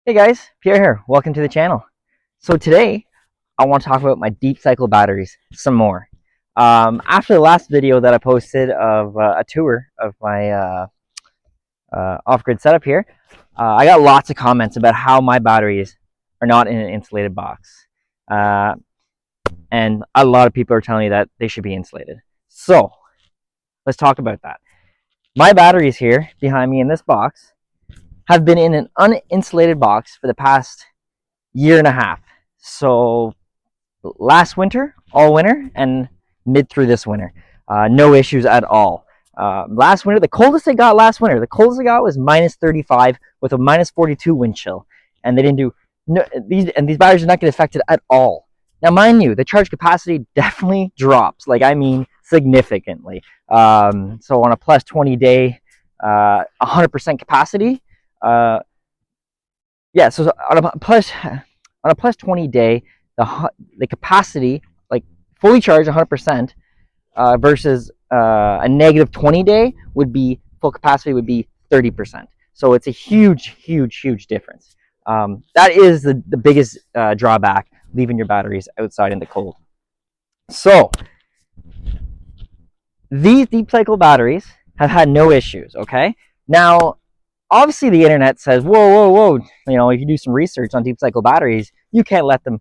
Hey guys, Pierre here. Welcome to the channel. So today I want to talk about my deep cycle batteries some more. After the last video that I posted of a tour of my off-grid setup here, I got lots of comments about how my batteries are not in an insulated box. And a lot of people are telling me that they should be insulated. So let's talk about that. My batteries here behind me in this box have been in an uninsulated box for the past year and a half. So last winter, all winter, and mid through this winter, no issues at all. Last winter, the coldest I got last winter, the coldest I got was minus 35 with a minus 42 wind chill, and they didn't do these batteries are not getting affected at all. Now, mind you, the charge capacity definitely drops, like I mean significantly. So on a plus 20 day, 100% capacity. Yeah, so on a plus 20 day, the capacity, like fully charged 100%, versus a negative 20 day would be full capacity would be 30%. So it's a huge difference. That is the biggest drawback, leaving your batteries outside in the cold. So these deep cycle batteries have had no issues. Okay, now obviously the internet says, whoa, you know, if you do some research on deep cycle batteries, you can't let them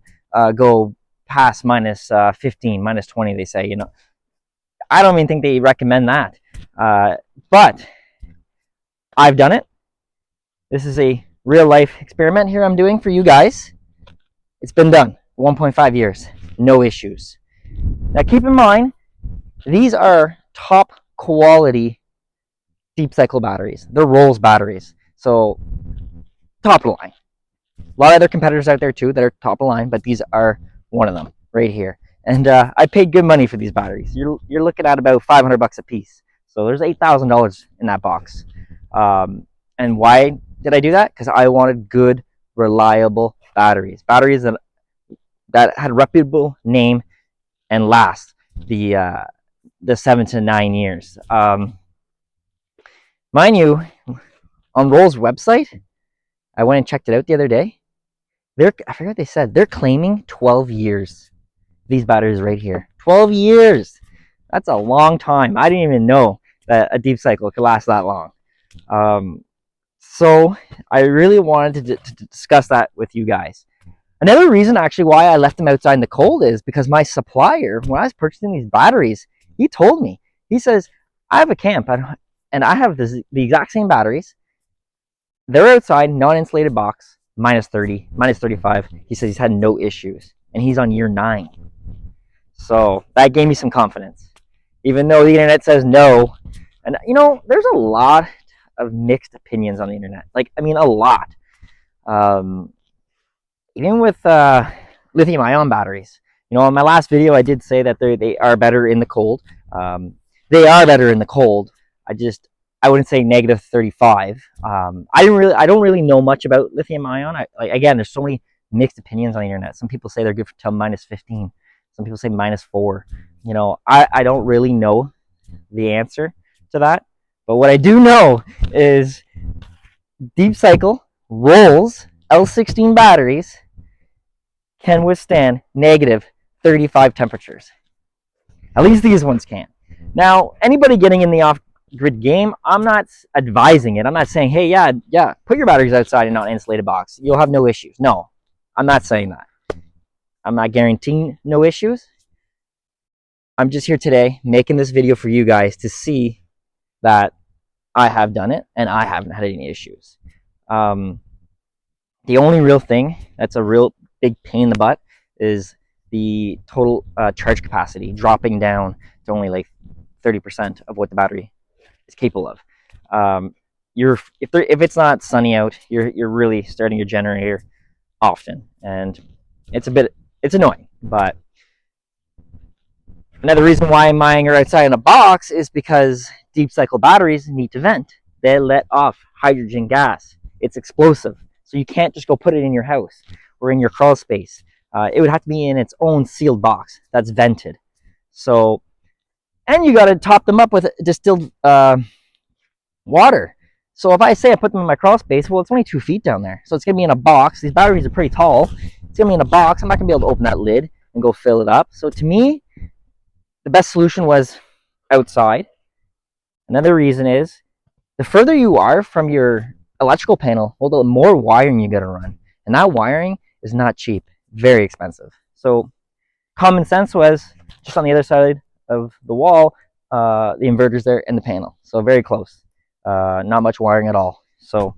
go past minus 15, minus 20, they say. You know, I don't even think they recommend that. But I've done it. This is a real life experiment here I'm doing for you guys. It's been done 1.5 years, no issues. Now keep in mind, these are top quality deep cycle batteries. They're Rolls batteries, so top of the line. A lot of other competitors out there too that are top of the line, but these are one of them right here. And I paid good money for these batteries. You're looking at about $500 a piece. So there's $8,000 in that box. And why did I do that? Because I wanted good, reliable batteries. Batteries that had a reputable name and last the 7 to 9 years. Mind you, on Rolls website, I went and checked it out the other day. I forgot what they said. They're claiming 12 years. These batteries right here. 12 years. That's a long time. I didn't even know that a deep cycle could last that long. So I really wanted to discuss that with you guys. Another reason actually why I left them outside in the cold is because my supplier, when I was purchasing these batteries, he told me, he says, I have a camp and I have the exact same batteries. They're outside, non-insulated box, minus 30, minus 35. He says he's had no issues, and he's on year 9. So that gave me some confidence, even though the internet says no. And you know, there's a lot of mixed opinions on the internet. Like, I mean, a lot. Even with lithium-ion batteries. You know, in my last video, I did say that they are better in the cold. They are better in the cold. I wouldn't say negative 35. I don't really know much about lithium ion. Again, there's so many mixed opinions on the internet. Some people say they're good till minus 15. Some people say minus 4. You know, I don't really know the answer to that. But what I do know is deep cycle Rolls L16 batteries can withstand negative 35 temperatures. At least these ones can. Now, anybody getting in the off-grid game, I'm not advising it. I'm not saying, hey, yeah, put your batteries outside in an insulated box. You'll have no issues. No, I'm not saying that. I'm not guaranteeing no issues. I'm just here today making this video for you guys to see that I have done it and I haven't had any issues. The only real thing that's a real big pain in the butt is the total charge capacity dropping down to only like 30% of what the battery is capable of. If it's not sunny out, you're really starting your generator often, and it's annoying. But another reason why mine are outside in a box is because deep cycle batteries need to vent. They let off hydrogen gas. It's explosive, so you can't just go put it in your house or in your crawl space. It would have to be in its own sealed box that's vented. So, and you got to top them up with distilled water. So if I say I put them in my crawl space, well, it's only 2 feet down there. So it's going to be in a box. These batteries are pretty tall. It's going to be in a box. I'm not going to be able to open that lid and go fill it up. So to me, the best solution was outside. Another reason is the further you are from your electrical panel, well, the more wiring you got to run. And that wiring is not cheap, very expensive. So common sense was just on the other side of the wall, the inverter's there and the panel. So very close. Not much wiring at all. So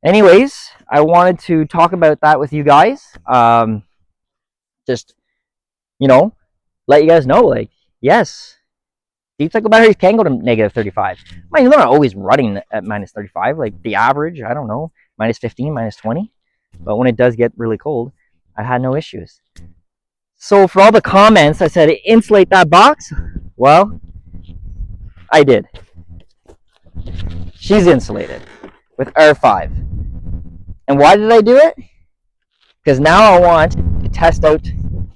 anyways, I wanted to talk about that with you guys. Just, let you guys know, like, yes, deep cycle batteries can go to negative 35. I mean, they're not always running at minus 35. Like the average, I don't know, minus 15, minus 20. But when it does get really cold, I had no issues. So for all the comments, I said insulate that box. Well, I did. She's insulated with R5. And why did I do it? Because now I want to test out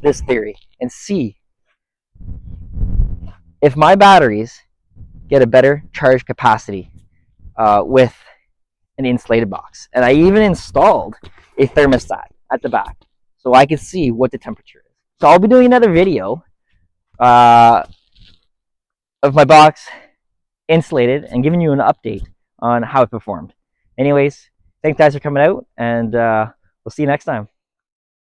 this theory and see if my batteries get a better charge capacity with an insulated box. And I even installed a thermostat at the back so I could see what the temperature is. So I'll be doing another video of my box insulated and giving you an update on how it performed. Anyways, thanks guys for coming out, and we'll see you next time.